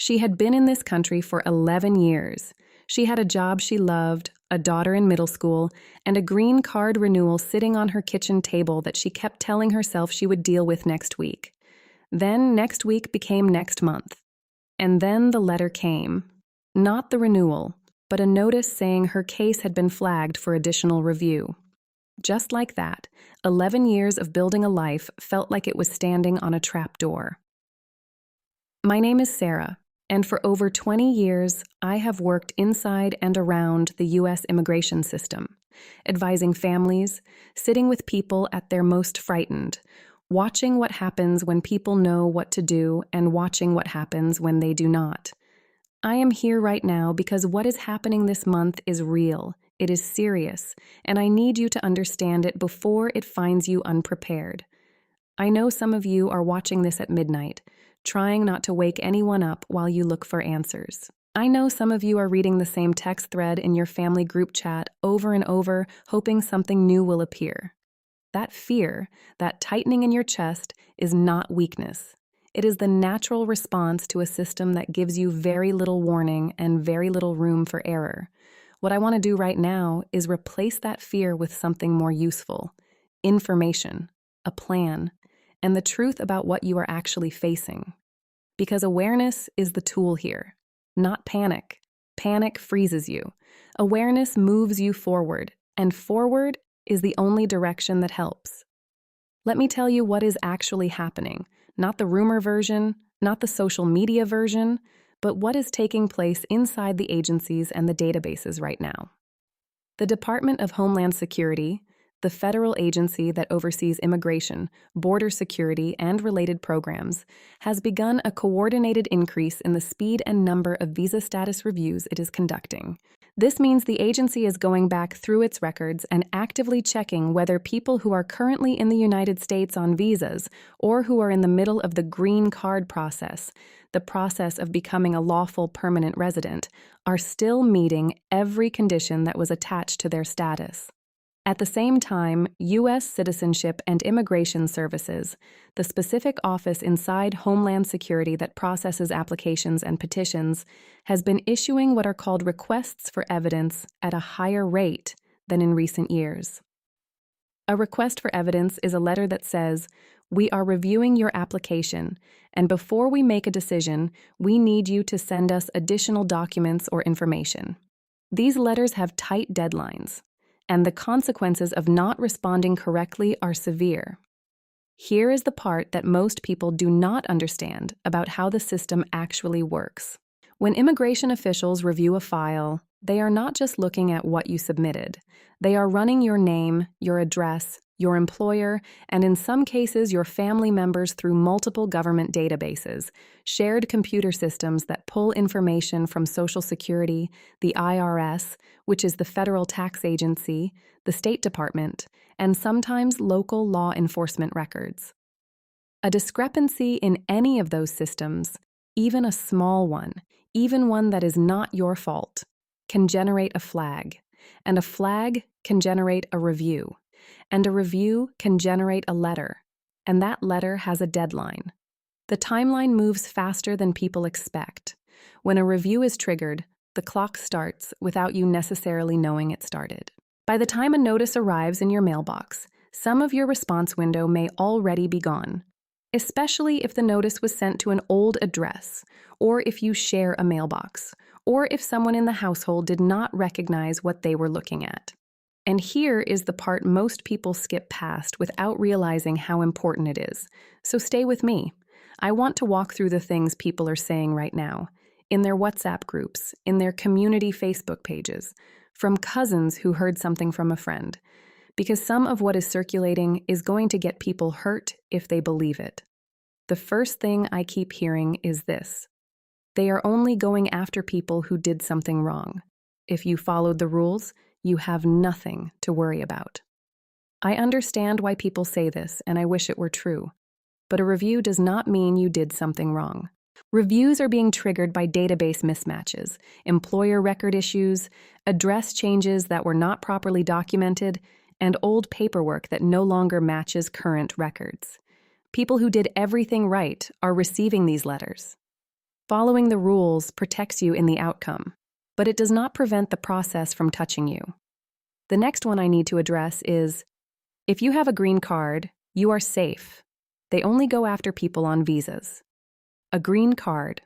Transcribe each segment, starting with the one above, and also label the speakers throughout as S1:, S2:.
S1: She had been in this country for 11 years. She had a job she loved, a daughter in middle school, and a green card renewal sitting on her kitchen table that she kept telling herself she would deal with next week. Then next week became next month. And then the letter came. Not the renewal, but a notice saying her case had been flagged for additional review. Just like that, 11 years of building a life felt like it was standing on a trapdoor. My name is Sarah, and for over 20 years, I have worked inside and around the U.S. immigration system, advising families, sitting with people at their most frightened, watching what happens when people know what to do and watching what happens when they do not. I am here right now because what is happening this month is real, it is serious, and I need you to understand it before it finds you unprepared. I know some of you are watching this at midnight, trying not to wake anyone up while you look for answers. I know some of you are reading the same text thread in your family group chat over and over, hoping something new will appear. That fear, that tightening in your chest, is not weakness. It is the natural response to a system that gives you very little warning and very little room for error. What I want to do right now is replace that fear with something more useful: information, a plan, and the truth about what you are actually facing. Because awareness is the tool here, not panic. Panic freezes you. Awareness moves you forward, and forward is the only direction that helps. Let me tell you what is actually happening, not the rumor version, not the social media version, but what is taking place inside the agencies and the databases right now. The Department of Homeland Security, the federal agency that oversees immigration, border security, and related programs, has begun a coordinated increase in the speed and number of visa status reviews it is conducting. This means the agency is going back through its records and actively checking whether people who are currently in the United States on visas or who are in the middle of the green card process, the process of becoming a lawful permanent resident, are still meeting every condition that was attached to their status. At the same time, U.S. Citizenship and Immigration Services, the specific office inside Homeland Security that processes applications and petitions, has been issuing what are called requests for evidence at a higher rate than in recent years. A request for evidence is a letter that says, "We are reviewing your application, and before we make a decision, we need you to send us additional documents or information." These letters have tight deadlines, and the consequences of not responding correctly are severe. Here is the part that most people do not understand about how the system actually works. When immigration officials review a file, they are not just looking at what you submitted. They are running your name, your address, your employer, and in some cases your family members through multiple government databases, shared computer systems that pull information from Social Security, the IRS, which is the federal tax agency, the State Department, and sometimes local law enforcement records. A discrepancy in any of those systems, even a small one, even one that is not your fault, can generate a flag, and a flag can generate a review. And a review can generate a letter, and that letter has a deadline. The timeline moves faster than people expect. When a review is triggered, the clock starts without you necessarily knowing it started. By the time a notice arrives in your mailbox, some of your response window may already be gone, especially if the notice was sent to an old address, or if you share a mailbox, or if someone in the household did not recognize what they were looking at. And here is the part most people skip past without realizing how important it is. So stay with me. I want to walk through the things people are saying right now, in their WhatsApp groups, in their community Facebook pages, from cousins who heard something from a friend, because some of what is circulating is going to get people hurt if they believe it. The first thing I keep hearing is this: they are only going after people who did something wrong. If you followed the rules, you have nothing to worry about. I understand why people say this, and I wish it were true. But a review does not mean you did something wrong. Reviews are being triggered by database mismatches, employer record issues, address changes that were not properly documented, and old paperwork that no longer matches current records. People who did everything right are receiving these letters. Following the rules protects you in the outcome, but it does not prevent the process from touching you. The next one I need to address is, if you have a green card, you are safe. They only go after people on visas. A green card,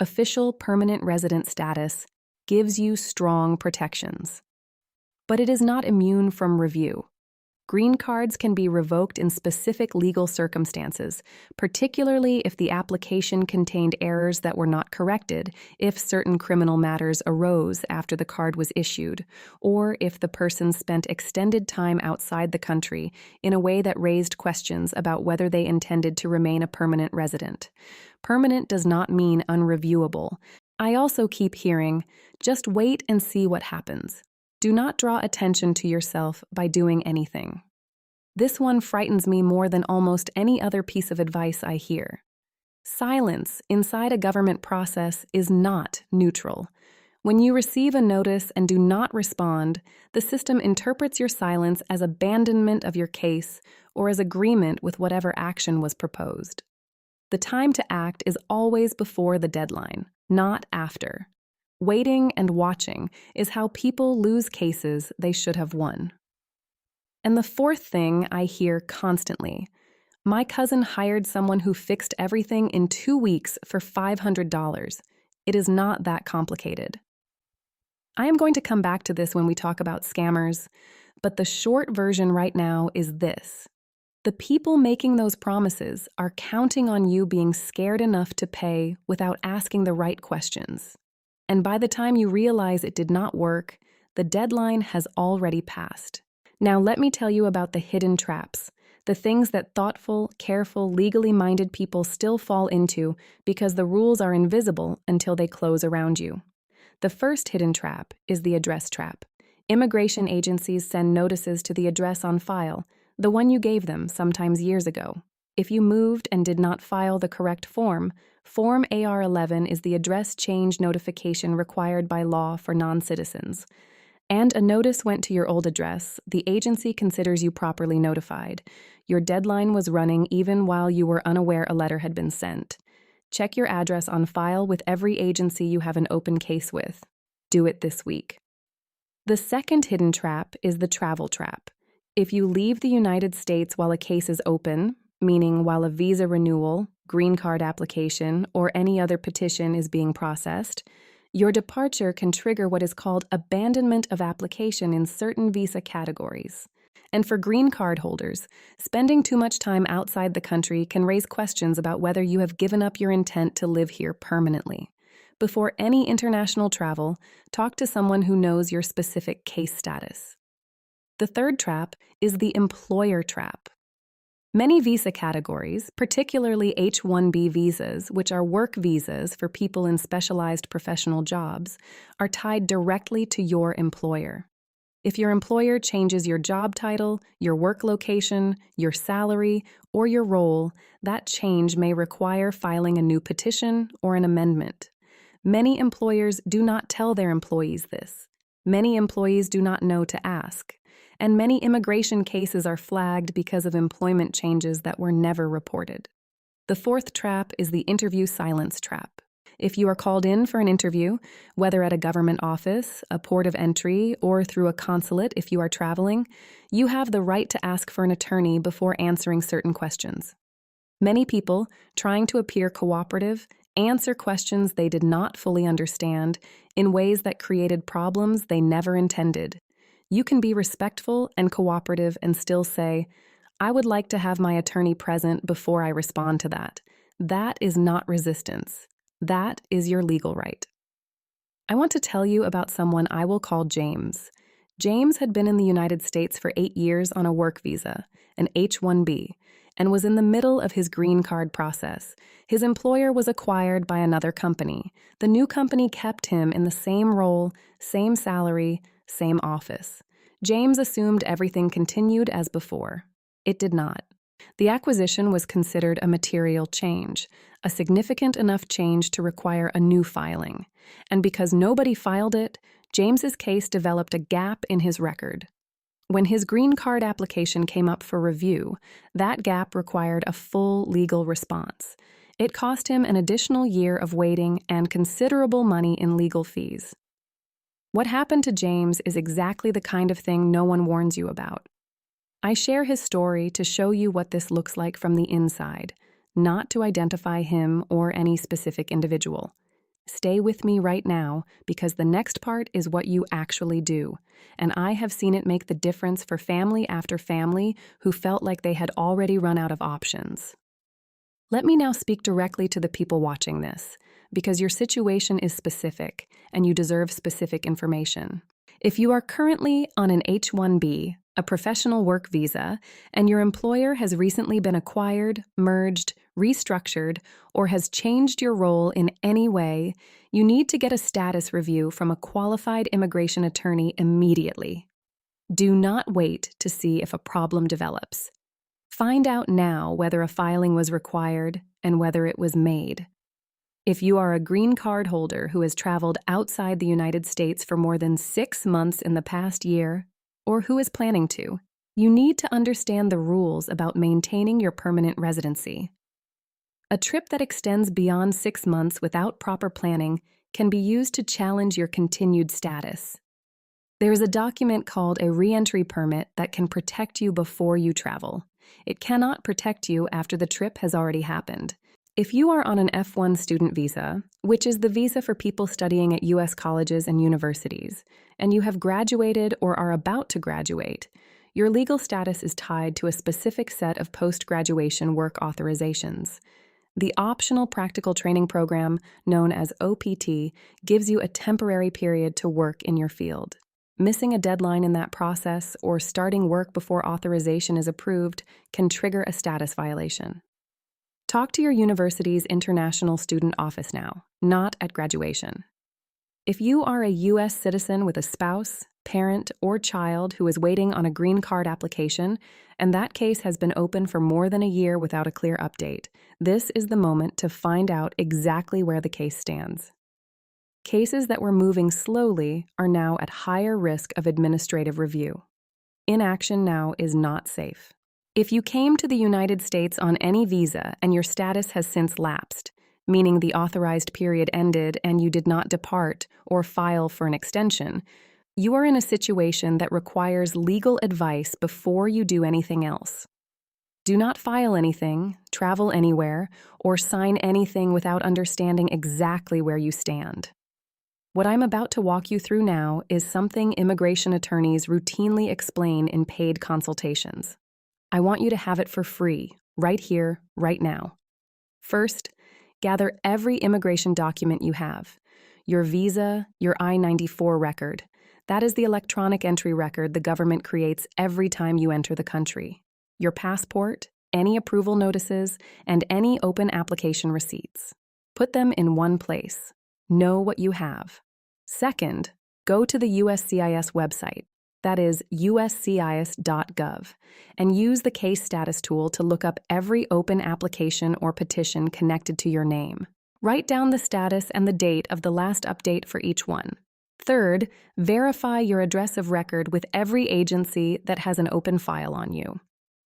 S1: official permanent resident status, gives you strong protections. But it is not immune from review. Green cards can be revoked in specific legal circumstances, particularly if the application contained errors that were not corrected, if certain criminal matters arose after the card was issued, or if the person spent extended time outside the country in a way that raised questions about whether they intended to remain a permanent resident. Permanent does not mean unreviewable. I also keep hearing, just wait and see what happens. Do not draw attention to yourself by doing anything. This one frightens me more than almost any other piece of advice I hear. Silence inside a government process is not neutral. When you receive a notice and do not respond, the system interprets your silence as abandonment of your case or as agreement with whatever action was proposed. The time to act is always before the deadline, not after. Waiting and watching is how people lose cases they should have won. And the fourth thing I hear constantly, my cousin hired someone who fixed everything in 2 weeks for $500. It is not that complicated. I am going to come back to this when we talk about scammers, but the short version right now is this. The people making those promises are counting on you being scared enough to pay without asking the right questions. And by the time you realize it did not work, the deadline has already passed. Now let me tell you about the hidden traps, the things that thoughtful, careful, legally minded people still fall into because the rules are invisible until they close around you. The first hidden trap is the address trap. Immigration agencies send notices to the address on file, the one you gave them, sometimes years ago. If you moved and did not file the correct form, Form AR-11 is the address change notification required by law for non-citizens. And a notice went to your old address, the agency considers you properly notified. Your deadline was running even while you were unaware a letter had been sent. Check your address on file with every agency you have an open case with. Do it this week. The second hidden trap is the travel trap. If you leave the United States while a case is open, meaning while a visa renewal, green card application, or any other petition is being processed, your departure can trigger what is called abandonment of application in certain visa categories. And for green card holders, spending too much time outside the country can raise questions about whether you have given up your intent to live here permanently. Before any international travel, talk to someone who knows your specific case status. The third trap is the employer trap. Many visa categories, particularly H-1B visas, which are work visas for people in specialized professional jobs, are tied directly to your employer. If your employer changes your job title, your work location, your salary, or your role, that change may require filing a new petition or an amendment. Many employers do not tell their employees this. Many employees do not know to ask. And many immigration cases are flagged because of employment changes that were never reported. The fourth trap is the interview silence trap. If you are called in for an interview, whether at a government office, a port of entry, or through a consulate if you are traveling, you have the right to ask for an attorney before answering certain questions. Many people, trying to appear cooperative, answer questions they did not fully understand in ways that created problems they never intended. You can be respectful and cooperative and still say, I would like to have my attorney present before I respond to that. That is not resistance. That is your legal right. I want to tell you about someone I will call James. James had been in the United States for 8 years on a work visa, an H-1B, and was in the middle of his green card process. His employer was acquired by another company. The new company kept him in the same role, same salary, same office. James assumed everything continued as before. It did not. The acquisition was considered a material change, a significant enough change to require a new filing. And because nobody filed it, James's case developed a gap in his record. When his green card application came up for review, that gap required a full legal response. It cost him an additional year of waiting and considerable money in legal fees. What happened to James is exactly the kind of thing no one warns you about. I share his story to show you what this looks like from the inside, not to identify him or any specific individual. Stay with me right now, because the next part is what you actually do, and I have seen it make the difference for family after family who felt like they had already run out of options. Let me now speak directly to the people watching this, because your situation is specific and you deserve specific information. If you are currently on an H-1B, a professional work visa, and your employer has recently been acquired, merged, restructured, or has changed your role in any way, you need to get a status review from a qualified immigration attorney immediately. Do not wait to see if a problem develops. Find out now whether a filing was required and whether it was made. If you are a green card holder who has traveled outside the United States for more than 6 months in the past year, or who is planning to, you need to understand the rules about maintaining your permanent residency. A trip that extends beyond 6 months without proper planning can be used to challenge your continued status. There is a document called a re-entry permit that can protect you before you travel. It cannot protect you after the trip has already happened. If you are on an F1 student visa, which is the visa for people studying at U.S. colleges and universities, and you have graduated or are about to graduate, your legal status is tied to a specific set of post-graduation work authorizations. The optional practical training program, known as OPT, gives you a temporary period to work in your field. Missing a deadline in that process or starting work before authorization is approved can trigger a status violation. Talk to your university's international student office now, not at graduation. If you are a U.S. citizen with a spouse, parent, or child who is waiting on a green card application, and that case has been open for more than a year without a clear update, this is the moment to find out exactly where the case stands. Cases that were moving slowly are now at higher risk of administrative review. Inaction now is not safe. If you came to the United States on any visa and your status has since lapsed, meaning the authorized period ended and you did not depart or file for an extension, you are in a situation that requires legal advice before you do anything else. Do not file anything, travel anywhere, or sign anything without understanding exactly where you stand. What I'm about to walk you through now is something immigration attorneys routinely explain in paid consultations. I want you to have it for free, right here, right now. First, gather every immigration document you have. Your visa, your I-94 record. That is the electronic entry record the government creates every time you enter the country. Your passport, any approval notices, and any open application receipts. Put them in one place. Know what you have. Second, go to the USCIS website, that is uscis.gov, and use the case status tool to look up every open application or petition connected to your name. Write down the status and the date of the last update for each one. Third, verify your address of record with every agency that has an open file on you.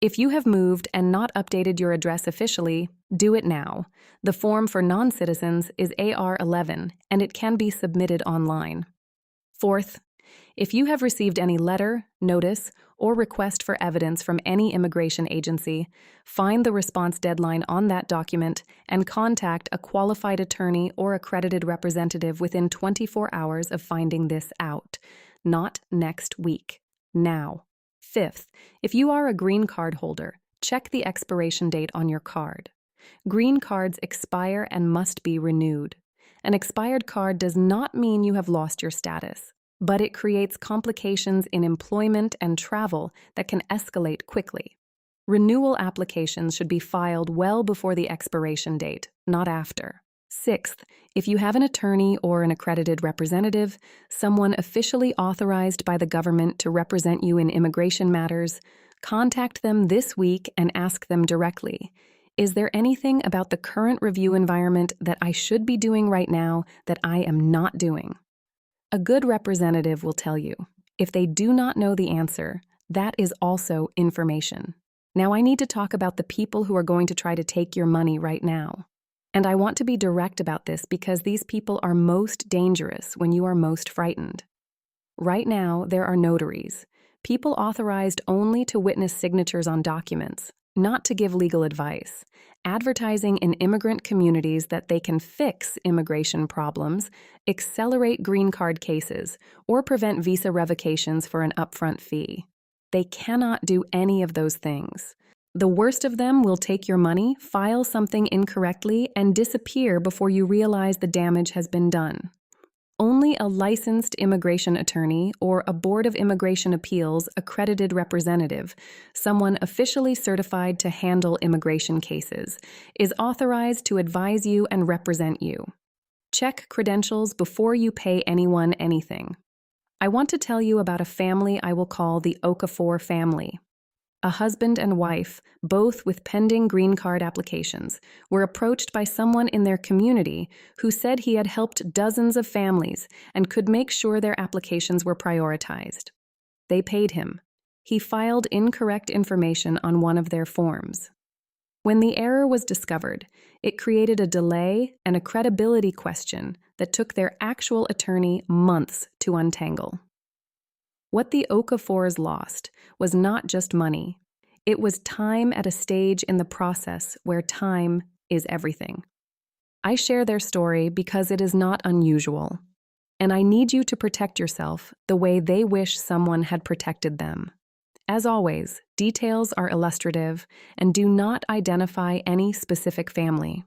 S1: If you have moved and not updated your address officially, do it now. The form for non-citizens is AR-11, and it can be submitted online. Fourth, if you have received any letter, notice, or request for evidence from any immigration agency, find the response deadline on that document and contact a qualified attorney or accredited representative within 24 hours of finding this out. Not next week. Now. Fifth, if you are a green card holder, check the expiration date on your card. Green cards expire and must be renewed. An expired card does not mean you have lost your status, but it creates complications in employment and travel that can escalate quickly. Renewal applications should be filed well before the expiration date, not after. Sixth, if you have an attorney or an accredited representative, someone officially authorized by the government to represent you in immigration matters, contact them this week and ask them directly, is there anything about the current review environment that I should be doing right now that I am not doing? A good representative will tell you. If they do not know the answer, that is also information. Now I need to talk about the people who are going to try to take your money right now. And I want to be direct about this because these people are most dangerous when you are most frightened. Right now, there are notaries, people authorized only to witness signatures on documents, not to give legal advice, advertising in immigrant communities that they can fix immigration problems, accelerate green card cases, or prevent visa revocations for an upfront fee. They cannot do any of those things. The worst of them will take your money, file something incorrectly, and disappear before you realize the damage has been done. Only a licensed immigration attorney or a Board of Immigration Appeals accredited representative, someone officially certified to handle immigration cases, is authorized to advise you and represent you. Check credentials before you pay anyone anything. I want to tell you about a family I will call the Okafor family. A husband and wife, both with pending green card applications, were approached by someone in their community who said he had helped dozens of families and could make sure their applications were prioritized. They paid him. He filed incorrect information on one of their forms. When the error was discovered, it created a delay and a credibility question that took their actual attorney months to untangle. What the Okafors lost was not just money. It was time at a stage in the process where time is everything. I share their story because it is not unusual, and I need you to protect yourself the way they wish someone had protected them. As always, details are illustrative and do not identify any specific family.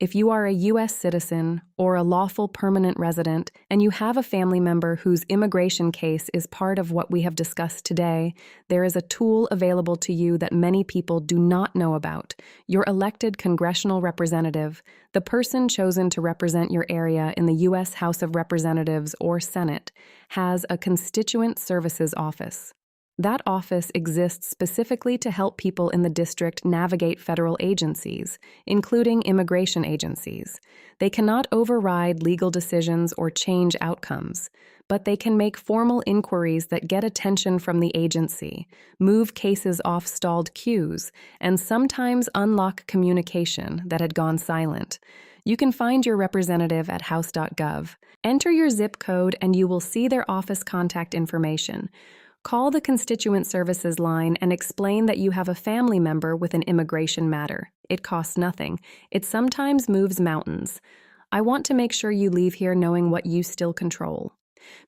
S1: If you are a U.S. citizen or a lawful permanent resident and you have a family member whose immigration case is part of what we have discussed today, there is a tool available to you that many people do not know about. Your elected congressional representative, the person chosen to represent your area in the U.S. House of Representatives or Senate, has a Constituent Services Office. That office exists specifically to help people in the district navigate federal agencies, including immigration agencies. They cannot override legal decisions or change outcomes, but they can make formal inquiries that get attention from the agency, move cases off stalled queues, and sometimes unlock communication that had gone silent. You can find your representative at house.gov. Enter your zip code and you will see their office contact information. Call the Constituent Services line and explain that you have a family member with an immigration matter. It costs nothing. It sometimes moves mountains. I want to make sure you leave here knowing what you still control.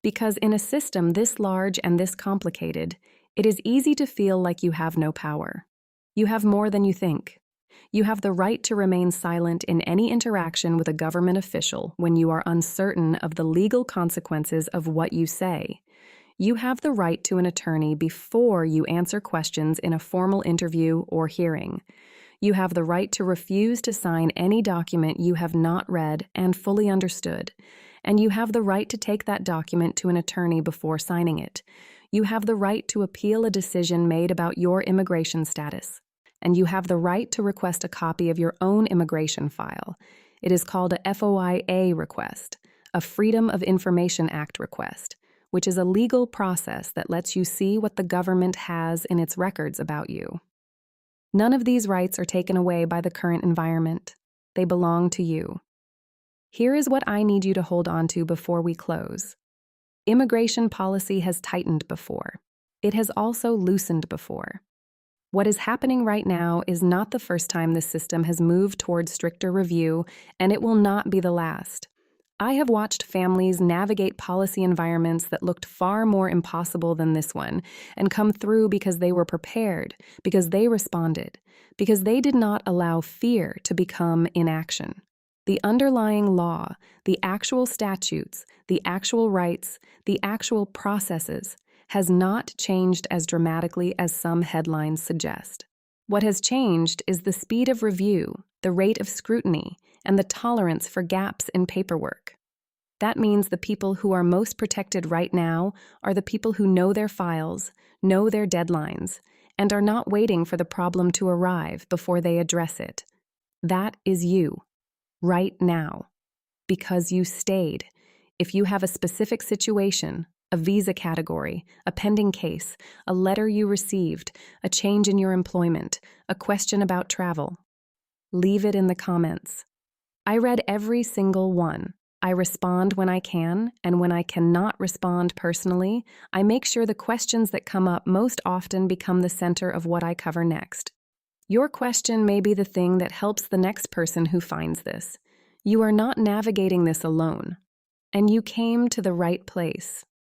S1: Because in a system this large and this complicated, it is easy to feel like you have no power. You have more than you think. You have the right to remain silent in any interaction with a government official when you are uncertain of the legal consequences of what you say. You have the right to an attorney before you answer questions in a formal interview or hearing. You have the right to refuse to sign any document you have not read and fully understood. And you have the right to take that document to an attorney before signing it. You have the right to appeal a decision made about your immigration status. And you have the right to request a copy of your own immigration file. It is called a FOIA request, a Freedom of Information Act request, which is a legal process that lets you see what the government has in its records about you. None of these rights are taken away by the current environment. They belong to you. Here is what I need you to hold on to before we close. Immigration policy has tightened before. It has also loosened before. What is happening right now is not the first time this system has moved towards stricter review, and it will not be the last. I have watched families navigate policy environments that looked far more impossible than this one and come through because they were prepared, because they responded, because they did not allow fear to become inaction. The underlying law, the actual statutes, the actual rights, the actual processes has not changed as dramatically as some headlines suggest. What has changed is the speed of review, the rate of scrutiny, and the tolerance for gaps in paperwork. That means the people who are most protected right now are the people who know their files, know their deadlines, and are not waiting for the problem to arrive before they address it. That is you, right now, because you stayed. If you have a specific situation, a visa category, a pending case, a letter you received, a change in your employment, a question about travel, leave it in the comments. I read every single one. I respond when I can, and when I cannot respond personally, I make sure the questions that come up most often become the center of what I cover next. Your question may be the thing that helps the next person who finds this. You are not navigating this alone, and you came to the right place.